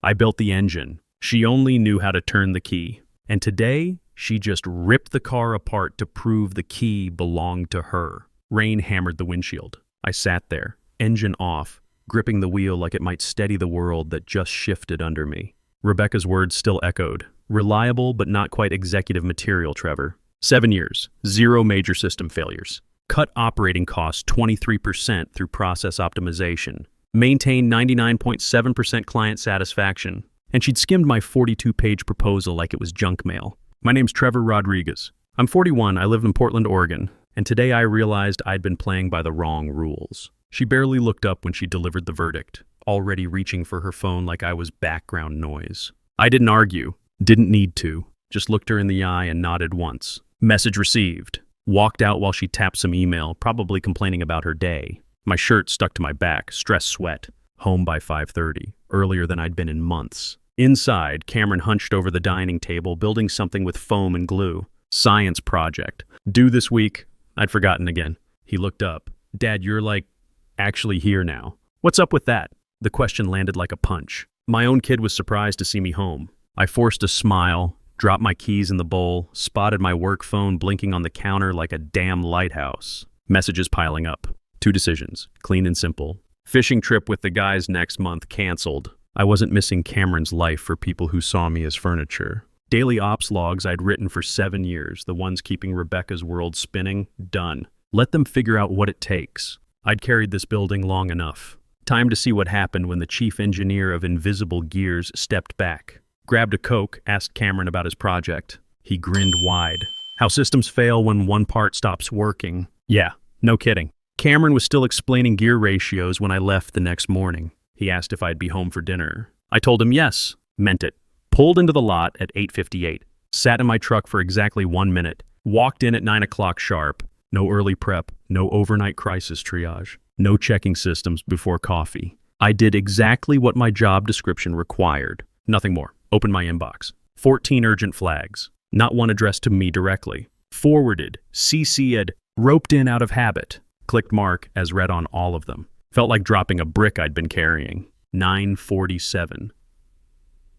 I built the engine. She only knew how to turn the key. And today, she just ripped the car apart to prove the key belonged to her. Rain hammered the windshield. I sat there, engine off, gripping the wheel like it might steady the world that just shifted under me. Rebecca's words still echoed. Reliable but not quite executive material, Trevor. 7 years, 0 major system failures. Cut operating costs 23% through process optimization. Maintain 99.7% client satisfaction. And she'd skimmed my 42-page proposal like it was junk mail. My name's Trevor Rodriguez. I'm 41, I live in Portland, Oregon, and today I realized I'd been playing by the wrong rules. She barely looked up when she delivered the verdict, already reaching for her phone like I was background noise. I didn't argue, didn't need to, just looked her in the eye and nodded once. Message received. Walked out while she tapped some email, probably complaining about her day. My shirt stuck to my back, stress sweat. Home by 5:30, earlier than I'd been in months. Inside, Cameron hunched over the dining table, building something with foam and glue. Science project. Due this week. I'd forgotten again. He looked up. Dad, you're actually here now. What's up with that? The question landed like a punch. My own kid was surprised to see me home. I forced a smile, dropped my keys in the bowl, spotted my work phone blinking on the counter like a damn lighthouse. Messages piling up. 2 decisions, clean and simple. Fishing trip with the guys next month canceled. I wasn't missing Cameron's life for people who saw me as furniture. Daily ops logs I'd written for 7 years, the ones keeping Rebecca's world spinning, done. Let them figure out what it takes. I'd carried this building long enough. Time to see what happened when the chief engineer of Invisible Gears stepped back. Grabbed a Coke, asked Cameron about his project. He grinned wide. How systems fail when one part stops working. Yeah, no kidding. Cameron was still explaining gear ratios when I left the next morning. He asked if I'd be home for dinner. I told him yes, meant it. Pulled into the lot at 8:58. Sat in my truck for exactly 1 minute. Walked in at 9 o'clock sharp. No early prep, no overnight crisis triage, no checking systems before coffee. I did exactly what my job description required. Nothing more. Opened my inbox. 14 urgent flags. Not one addressed to me directly. Forwarded, CC'd, roped in out of habit. Clicked mark as read on all of them. Felt like dropping a brick I'd been carrying. 9:47.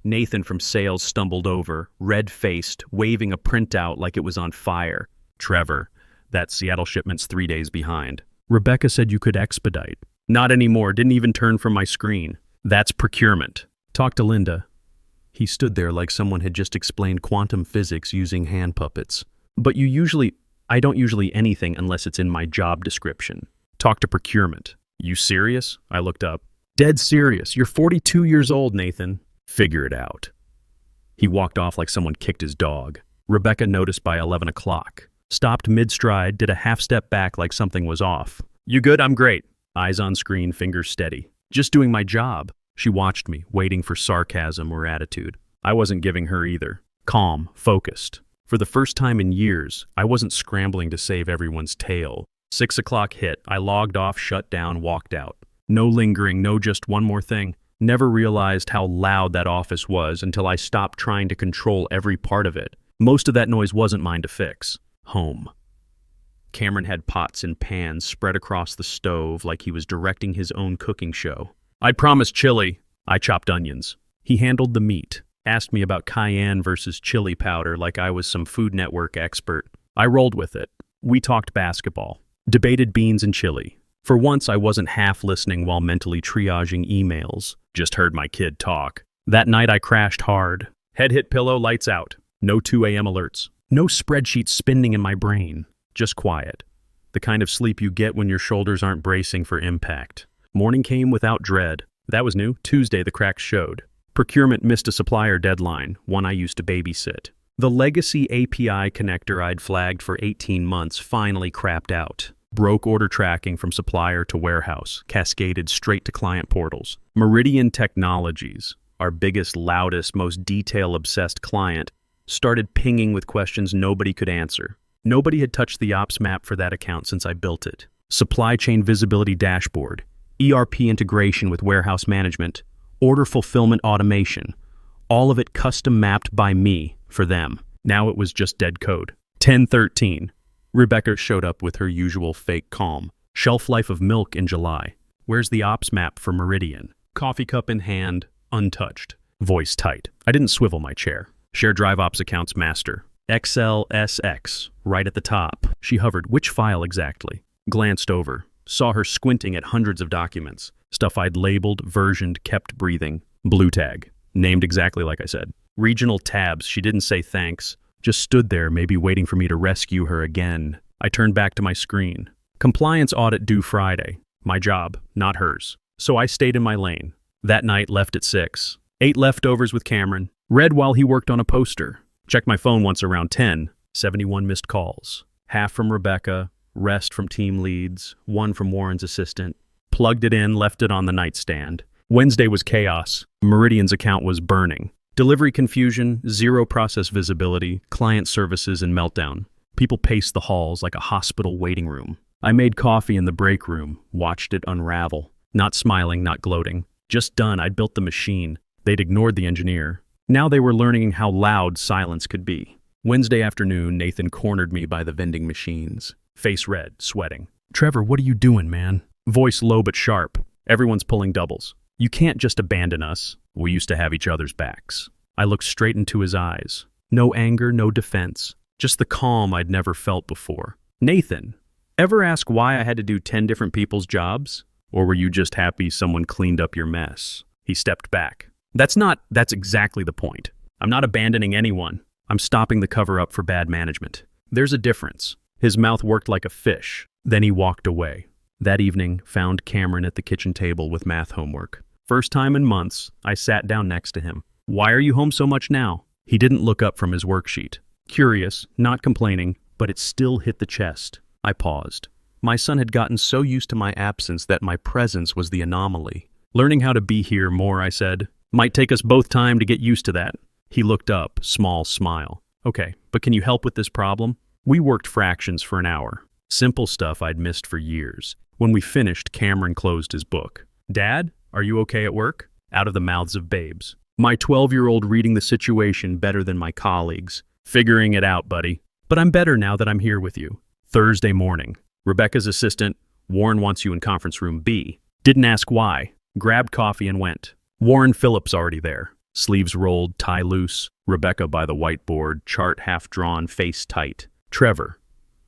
Nathan from sales stumbled over, red-faced, waving a printout like it was on fire. Trevor, that Seattle shipment's 3 days behind. Rebecca said you could expedite. Not anymore, didn't even turn from my screen. That's procurement. Talk to Linda. He stood there like someone had just explained quantum physics using hand puppets. But I don't usually anything unless it's in my job description. Talk to procurement. You serious? I looked up. Dead serious. You're 42 years old, Nathan. Figure it out. He walked off like someone kicked his dog. Rebecca noticed by 11 o'clock. Stopped mid-stride, did a half-step back like something was off. You good? I'm great. Eyes on screen, fingers steady. Just doing my job. She watched me, waiting for sarcasm or attitude. I wasn't giving her either. Calm, focused. For the first time in years, I wasn't scrambling to save everyone's tail. 6 o'clock hit. I logged off, shut down, walked out. No lingering, no just one more thing. Never realized how loud that office was until I stopped trying to control every part of it. Most of that noise wasn't mine to fix. Home. Cameron had pots and pans spread across the stove like he was directing his own cooking show. I promised chili. I chopped onions. He handled the meat. Asked me about cayenne versus chili powder like I was some Food Network expert. I rolled with it. We talked basketball. Debated beans and chili. For once, I wasn't half listening while mentally triaging emails. Just heard my kid talk. That night, I crashed hard. Head hit pillow, lights out. No 2 a.m. alerts. No spreadsheet spinning in my brain. Just quiet. The kind of sleep you get when your shoulders aren't bracing for impact. Morning came without dread. That was new. Tuesday, the cracks showed. Procurement missed a supplier deadline, one I used to babysit. The legacy API connector I'd flagged for 18 months finally crapped out. Broke order tracking from supplier to warehouse, cascaded straight to client portals. Meridian Technologies, our biggest, loudest, most detail-obsessed client, started pinging with questions nobody could answer. Nobody had touched the ops map for that account since I built it. Supply chain visibility dashboard, ERP integration with warehouse management, order fulfillment automation, all of it custom mapped by me for them. Now it was just dead code. 10:13. Rebecca showed up with her usual fake calm. Shelf life of milk in July. Where's the ops map for Meridian? Coffee cup in hand, untouched. Voice tight. I didn't swivel my chair. Share drive ops accounts master. XLSX, right at the top. She hovered. Which file exactly? Glanced over. Saw her squinting at hundreds of documents. Stuff I'd labeled, versioned, kept breathing. Blue tag. Named exactly like I said. Regional tabs. She didn't say thanks. Just stood there, maybe waiting for me to rescue her again. I turned back to my screen. Compliance audit due Friday. My job, not hers. So I stayed in my lane. That night, left at 6. Ate leftovers with Cameron. Read while he worked on a poster. Checked my phone once around 10. 71 missed calls. Half from Rebecca, rest from team leads, one from Warren's assistant. Plugged it in, left it on the nightstand. Wednesday was chaos. Meridian's account was burning. Delivery confusion, zero process visibility, client services and meltdown. People paced the halls like a hospital waiting room. I made coffee in the break room, watched it unravel. Not smiling, not gloating. Just done, I'd built the machine. They'd ignored the engineer. Now they were learning how loud silence could be. Wednesday afternoon, Nathan cornered me by the vending machines. Face red, sweating. Trevor, what are you doing, man? Voice low but sharp. Everyone's pulling doubles. You can't just abandon us. We used to have each other's backs. I looked straight into his eyes. No anger, no defense. Just the calm I'd never felt before. Nathan, ever ask why I had to do 10 different people's jobs? Or were you just happy someone cleaned up your mess? He stepped back. That's exactly the point. I'm not abandoning anyone. I'm stopping the cover-up for bad management. There's a difference. His mouth worked like a fish. Then he walked away. That evening, found Cameron at the kitchen table with math homework. First time in months, I sat down next to him. Why are you home so much now? He didn't look up from his worksheet. Curious, not complaining, but it still hit the chest. I paused. My son had gotten so used to my absence that my presence was the anomaly. Learning how to be here more, I said. Might take us both time to get used to that. He looked up, small smile. Okay, but can you help with this problem? We worked fractions for an hour. Simple stuff I'd missed for years. When we finished, Cameron closed his book. Dad, are you okay at work? Out of the mouths of babes. My 12-year-old reading the situation better than my colleagues. Figuring it out, buddy. But I'm better now that I'm here with you. Thursday morning. Rebecca's assistant, Warren wants you in conference room B. Didn't ask why. Grabbed coffee and went. Warren Phillips already there. Sleeves rolled, tie loose. Rebecca by the whiteboard, chart half drawn, face tight. Trevor.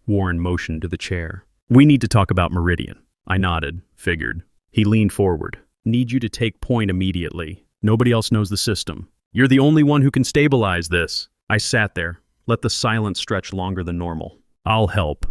Warren motioned to the chair. We need to talk about Meridian. I nodded, figured. He leaned forward. Need you to take point immediately. Nobody else knows the system. You're the only one who can stabilize this. I sat there, let the silence stretch longer than normal. I'll help.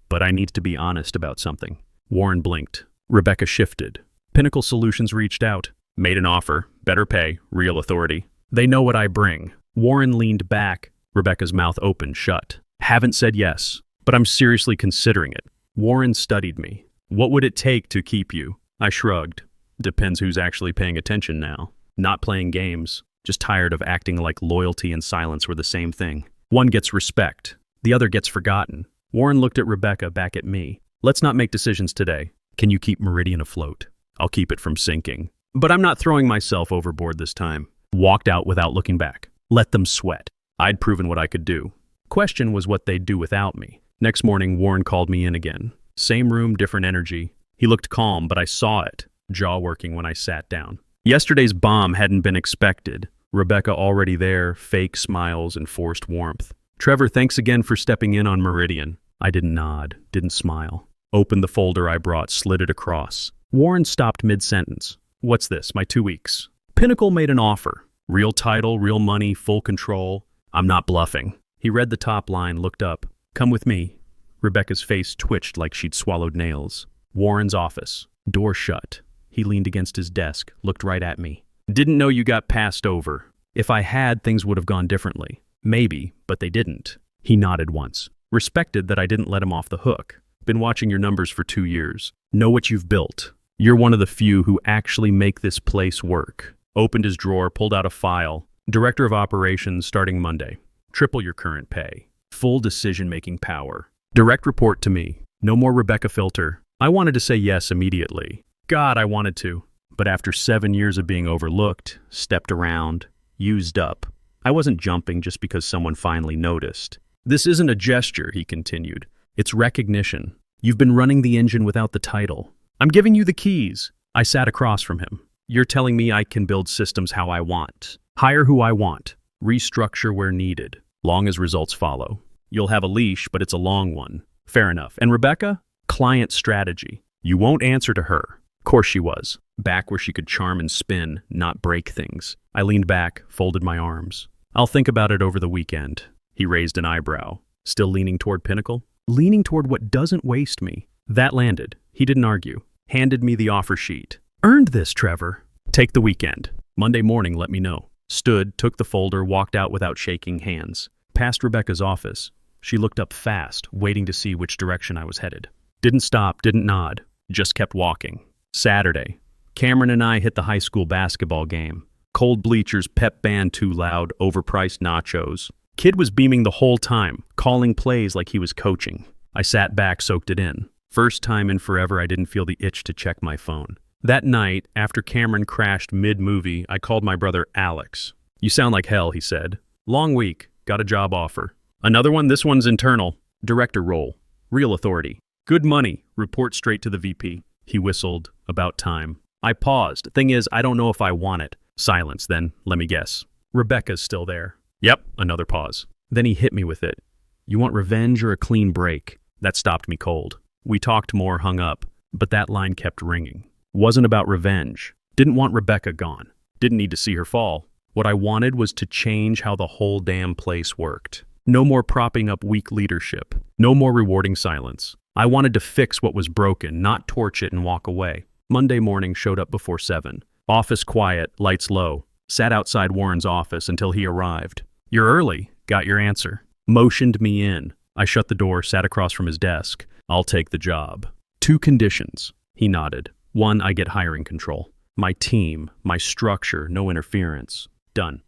But I need to be honest about something. Warren blinked. Rebecca shifted. Pinnacle Solutions reached out. Made an offer. Better pay. Real authority. They know what I bring. Warren leaned back. Rebecca's mouth opened shut. Haven't said yes, but I'm seriously considering it. Warren studied me. What would it take to keep you? I shrugged. Depends who's actually paying attention now. Not playing games. Just tired of acting like loyalty and silence were the same thing. One gets respect. The other gets forgotten. Warren looked at Rebecca, back at me. Let's not make decisions today. Can you keep Meridian afloat? I'll keep it from sinking. But I'm not throwing myself overboard this time. Walked out without looking back. Let them sweat. I'd proven what I could do. Question was what they'd do without me. Next morning, Warren called me in again. Same room, different energy. He looked calm, but I saw it. Jaw working when I sat down. Yesterday's bomb hadn't been expected. Rebecca already there, fake smiles and forced warmth. Trevor, thanks again for stepping in on Meridian. I didn't nod, didn't smile. Opened the folder I brought, slid it across. Warren stopped mid-sentence. What's this, my 2 weeks? Pinnacle made an offer. Real title, real money, full control. I'm not bluffing. He read the top line, looked up. Come with me. Rebecca's face twitched like she'd swallowed nails. Warren's office. Door shut. He leaned against his desk, looked right at me. Didn't know you got passed over. If I had, things would have gone differently. Maybe, but they didn't. He nodded once. Respected that I didn't let him off the hook. Been watching your numbers for 2 years. Know what you've built. You're one of the few who actually make this place work. Opened his drawer, pulled out a file. Director of Operations starting Monday. Triple your current pay. Full decision-making power. Direct report to me. No more Rebecca filter. I wanted to say yes immediately. God, I wanted to. But after 7 years of being overlooked, stepped around, used up, I wasn't jumping just because someone finally noticed. This isn't a gesture, he continued. It's recognition. You've been running the engine without the title. I'm giving you the keys. I sat across from him. You're telling me I can build systems how I want, hire who I want, restructure where needed, long as results follow. You'll have a leash, but it's a long one. Fair enough. And Rebecca? Client strategy. You won't answer to her. Of course she was. Back where she could charm and spin, not break things. I leaned back, folded my arms. I'll think about it over the weekend. He raised an eyebrow. Still leaning toward Pinnacle? Leaning toward what doesn't waste me. That landed. He didn't argue. Handed me the offer sheet. Earned this, Trevor. Take the weekend. Monday morning, let me know. Stood, took the folder, walked out without shaking hands. Past Rebecca's office. She looked up fast, waiting to see which direction I was headed. Didn't stop, didn't nod. Just kept walking. Saturday. Cameron and I hit the high school basketball game. Cold bleachers, pep band too loud, overpriced nachos. Kid was beaming the whole time, calling plays like he was coaching. I sat back, soaked it in. First time in forever I didn't feel the itch to check my phone. That night, after Cameron crashed mid-movie, I called my brother Alex. You sound like hell, he said. Long week, got a job offer. Another one, this one's internal. Director role. Real authority. Good money, report straight to the VP. He whistled, about time. I paused. Thing is, I don't know if I want it. Silence, then, let me guess. Rebecca's still there. Yep, another pause. Then he hit me with it. You want revenge or a clean break? That stopped me cold. We talked more, hung up, but that line kept ringing. Wasn't about revenge. Didn't want Rebecca gone. Didn't need to see her fall. What I wanted was to change how the whole damn place worked. No more propping up weak leadership. No more rewarding silence. I wanted to fix what was broken, not torch it and walk away. Monday morning showed up before 7. Office quiet, lights low. Sat outside Warren's office until he arrived. You're early. Got your answer. Motioned me in. I shut the door, sat across from his desk. I'll take the job. 2 conditions. He nodded. 1, I get hiring control. My team, my structure, no interference. Done.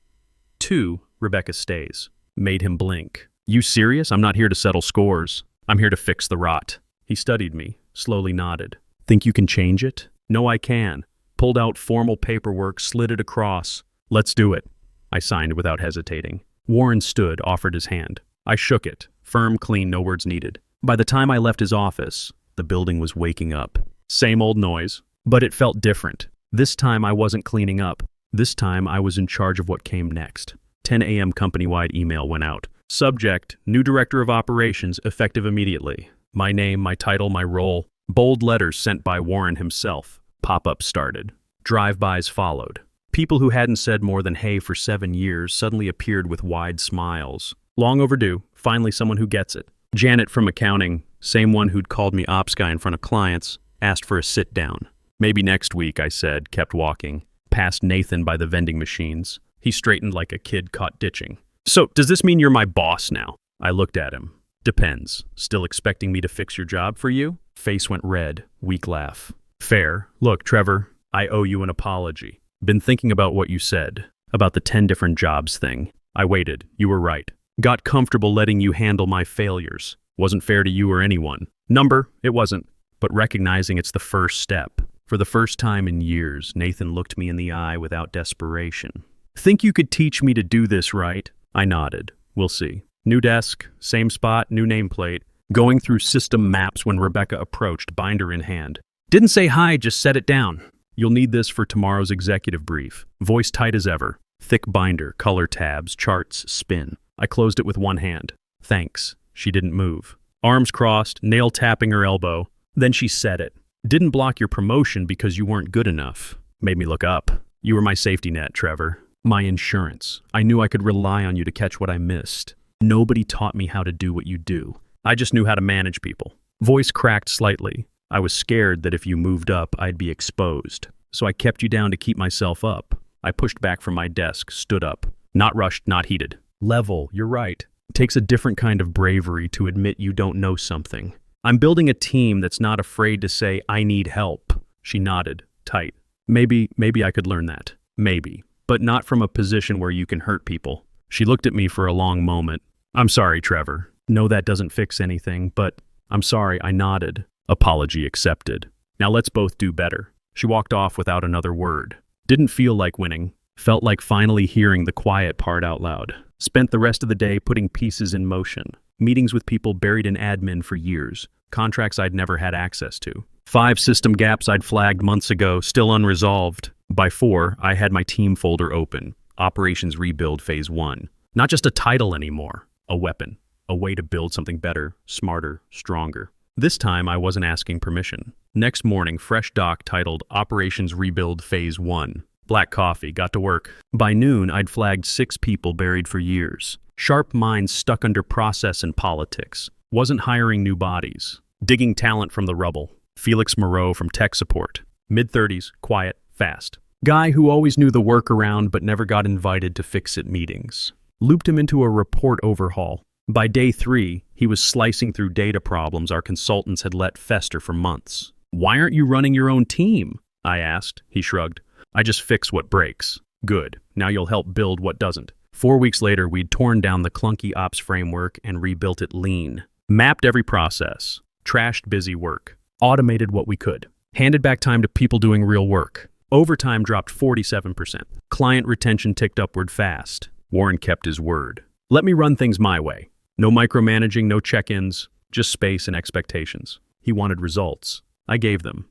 2, Rebecca stays. Made him blink. You serious? I'm not here to settle scores. I'm here to fix the rot. He studied me, slowly nodded. Think you can change it? No, I can. Pulled out formal paperwork, slid it across. Let's do it. I signed without hesitating. Warren stood, offered his hand. I shook it. Firm, clean, no words needed. By the time I left his office, the building was waking up. Same old noise, but it felt different. This time I wasn't cleaning up. This time I was in charge of what came next. 10 a.m. company-wide email went out. Subject, new director of operations, effective immediately. My name, my title, my role. Bold letters sent by Warren himself. Pop-ups started. Drive-bys followed. People who hadn't said more than hey for 7 years suddenly appeared with wide smiles. Long overdue, finally someone who gets it. Janet from accounting, same one who'd called me ops guy in front of clients, asked for a sit-down. Maybe next week, I said, kept walking. Past Nathan by the vending machines. He straightened like a kid caught ditching. So, does this mean you're my boss now? I looked at him. Depends. Still expecting me to fix your job for you? Face went red. Weak laugh. Fair. Look, Trevor, I owe you an apology. Been thinking about what you said. About the 10 different jobs thing. I waited. You were right. Got comfortable letting you handle my failures. Wasn't fair to you or anyone. Number, it wasn't. But recognizing it's the first step. For the first time in years, Nathan looked me in the eye without desperation. Think you could teach me to do this right? I nodded. We'll see. New desk, same spot, new nameplate. Going through system maps when Rebecca approached, binder in hand. Didn't say hi, just set it down. You'll need this for tomorrow's executive brief. Voice tight as ever. Thick binder, color tabs, charts, spin. I closed it with one hand. Thanks. She didn't move. Arms crossed, nail tapping her elbow. Then she said it. Didn't block your promotion because you weren't good enough. Made me look up. You were my safety net, Trevor. My insurance. I knew I could rely on you to catch what I missed. Nobody taught me how to do what you do. I just knew how to manage people. Voice cracked slightly. I was scared that if you moved up, I'd be exposed. So I kept you down to keep myself up. I pushed back from my desk, stood up. Not rushed, not heated. Level, you're right. It takes a different kind of bravery to admit you don't know something. I'm building a team that's not afraid to say, I need help. She nodded, tight. Maybe I could learn that. Maybe. But not from a position where you can hurt people. She looked at me for a long moment. I'm sorry, Trevor. No, that doesn't fix anything, but I'm sorry, I nodded. Apology accepted. Now let's both do better. She walked off without another word. Didn't feel like winning. Felt like finally hearing the quiet part out loud. Spent the rest of the day putting pieces in motion. Meetings with people buried in admin for years. Contracts I'd never had access to. 5 system gaps I'd flagged months ago, still unresolved. By 4, I had my team folder open. Operations Rebuild Phase 1. Not just a title anymore, a weapon. A way to build something better, smarter, stronger. This time, I wasn't asking permission. Next morning, fresh doc titled Operations Rebuild Phase 1. Black coffee, got to work. By noon, I'd flagged 6 people buried for years. Sharp minds stuck under process and politics. Wasn't hiring new bodies. Digging talent from the rubble. Felix Moreau from tech support. Mid-30s, quiet, fast. Guy who always knew the workaround but never got invited to fix-it meetings. Looped him into a report overhaul. By day 3, he was slicing through data problems our consultants had let fester for months. "Why aren't you running your own team?" I asked. He shrugged. "I just fix what breaks." "Good. Now you'll help build what doesn't." 4 weeks later, we'd torn down the clunky ops framework and rebuilt it lean. Mapped every process. Trashed busy work. Automated what we could. Handed back time to people doing real work. Overtime dropped 47%. Client retention ticked upward fast. Warren kept his word. Let me run things my way. No micromanaging, no check-ins, just space and expectations. He wanted results. I gave them.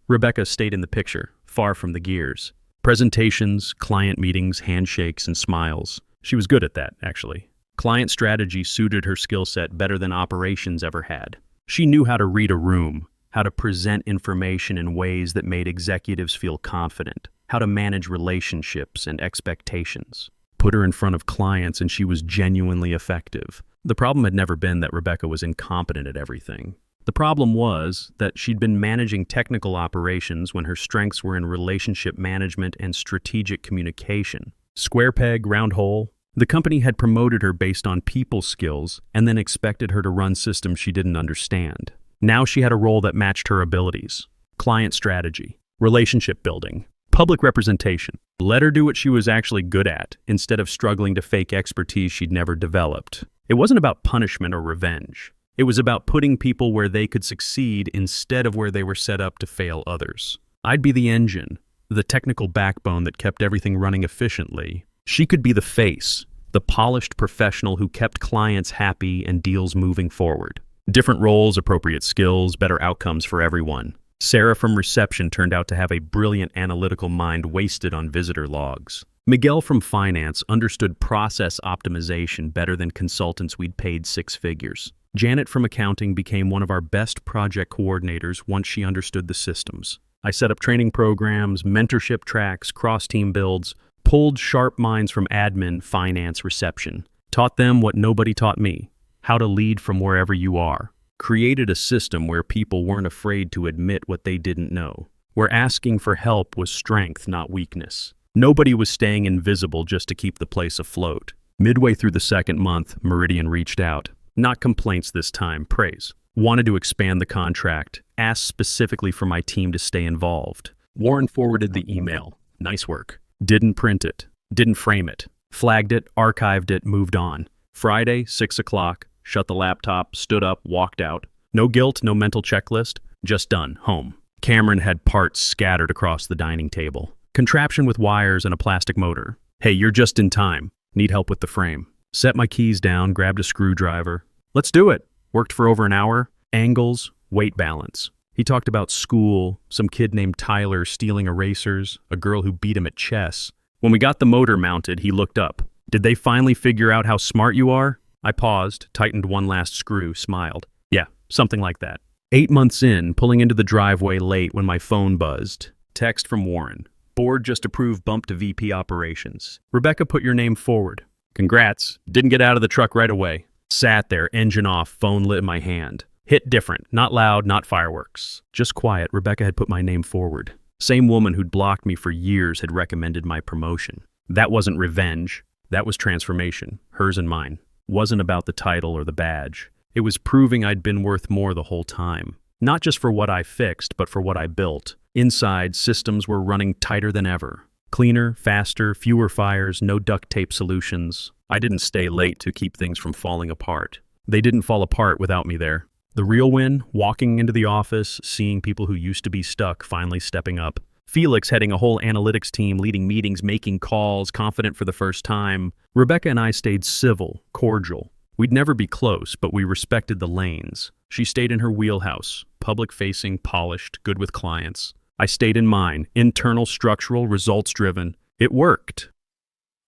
Rebecca stayed in the picture, far from the gears. Presentations, client meetings, handshakes, and smiles. She was good at that, actually. Client strategy suited her skill set better than operations ever had. She knew how to read a room, how to present information in ways that made executives feel confident, how to manage relationships and expectations. Put her in front of clients and she was genuinely effective. The problem had never been that Rebecca was incompetent at everything. The problem was that she'd been managing technical operations when her strengths were in relationship management and strategic communication. Square peg, round hole. The company had promoted her based on people skills and then expected her to run systems she didn't understand. Now she had a role that matched her abilities. Client strategy, relationship building, public representation. Let her do what she was actually good at, instead of struggling to fake expertise she'd never developed. It wasn't about punishment or revenge. It was about putting people where they could succeed instead of where they were set up to fail others. I'd be the engine, the technical backbone that kept everything running efficiently. She could be the face, the polished professional who kept clients happy and deals moving forward. Different roles, appropriate skills, better outcomes for everyone. Sarah from reception turned out to have a brilliant analytical mind wasted on visitor logs. Miguel from finance understood process optimization better than consultants we'd paid 6 figures. Janet from accounting became one of our best project coordinators once she understood the systems. I set up training programs, mentorship tracks, cross-team builds, pulled sharp minds from admin, finance, reception. Taught them what nobody taught me, how to lead from wherever you are. Created a system where people weren't afraid to admit what they didn't know, where asking for help was strength, not weakness. Nobody was staying invisible just to keep the place afloat. Midway through the 2nd month, Meridian reached out. Not complaints this time, praise. Wanted to expand the contract, asked specifically for my team to stay involved. Warren forwarded the email. Nice work. Didn't print it. Didn't frame it. Flagged it, archived it, moved on. Friday, 6 o'clock, shut the laptop, stood up, walked out. No guilt, no mental checklist. Just done, home. Cameron had parts scattered across the dining table. Contraption with wires and a plastic motor. Hey, you're just in time. Need help with the frame. Set my keys down, grabbed a screwdriver. Let's do it. Worked for over an hour. Angles, weight balance. He talked about school, some kid named Tyler stealing erasers, a girl who beat him at chess. When we got the motor mounted, he looked up. Did they finally figure out how smart you are? I paused, tightened one last screw, smiled. Yeah, something like that. 8 months in, pulling into the driveway late when my phone buzzed. Text from Warren. Board just approved bump to VP operations. Rebecca put your name forward. Congrats. Didn't get out of the truck right away. Sat there, engine off, phone lit in my hand. Hit different. Not loud, not fireworks. Just quiet. Rebecca had put my name forward. Same woman who'd blocked me for years had recommended my promotion. That wasn't revenge. That was transformation. Hers and mine. Wasn't about the title or the badge. It was proving I'd been worth more the whole time. Not just for what I fixed, but for what I built. Inside, systems were running tighter than ever. Cleaner, faster, fewer fires, no duct tape solutions. I didn't stay late to keep things from falling apart. They didn't fall apart without me there. The real win, walking into the office, seeing people who used to be stuck finally stepping up. Felix heading a whole analytics team, leading meetings, making calls, confident for the first time. Rebecca and I stayed civil, cordial. We'd never be close, but we respected the lanes. She stayed in her wheelhouse, public-facing, polished, good with clients. I stayed in mine, internal, structural, results-driven. It worked.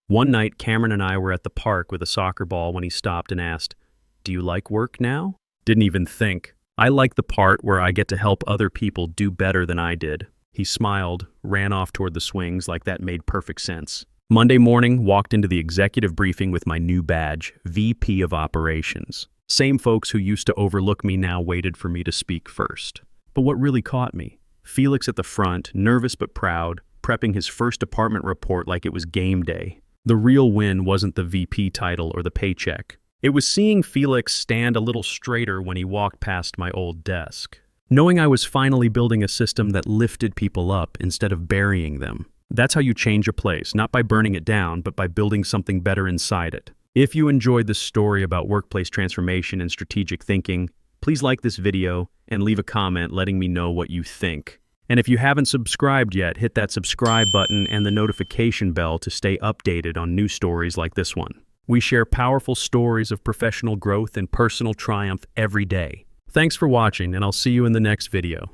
One night, Cameron and I were at the park with a soccer ball when he stopped and asked, "Do you like work now?" Didn't even think. I like the part where I get to help other people do better than I did. He smiled, ran off toward the swings like that made perfect sense. Monday morning, walked into the executive briefing with my new badge, VP of Operations. Same folks who used to overlook me now waited for me to speak first. But what really caught me? Felix at the front, nervous but proud, prepping his first department report like it was game day. The real win wasn't the VP title or the paycheck. It was seeing Felix stand a little straighter when he walked past my old desk. Knowing I was finally building a system that lifted people up instead of burying them. That's how you change a place, not by burning it down, but by building something better inside it. If you enjoyed this story about workplace transformation and strategic thinking, please like this video and leave a comment letting me know what you think. And if you haven't subscribed yet, hit that subscribe button and the notification bell to stay updated on new stories like this one. We share powerful stories of professional growth and personal triumph every day. Thanks for watching, and I'll see you in the next video.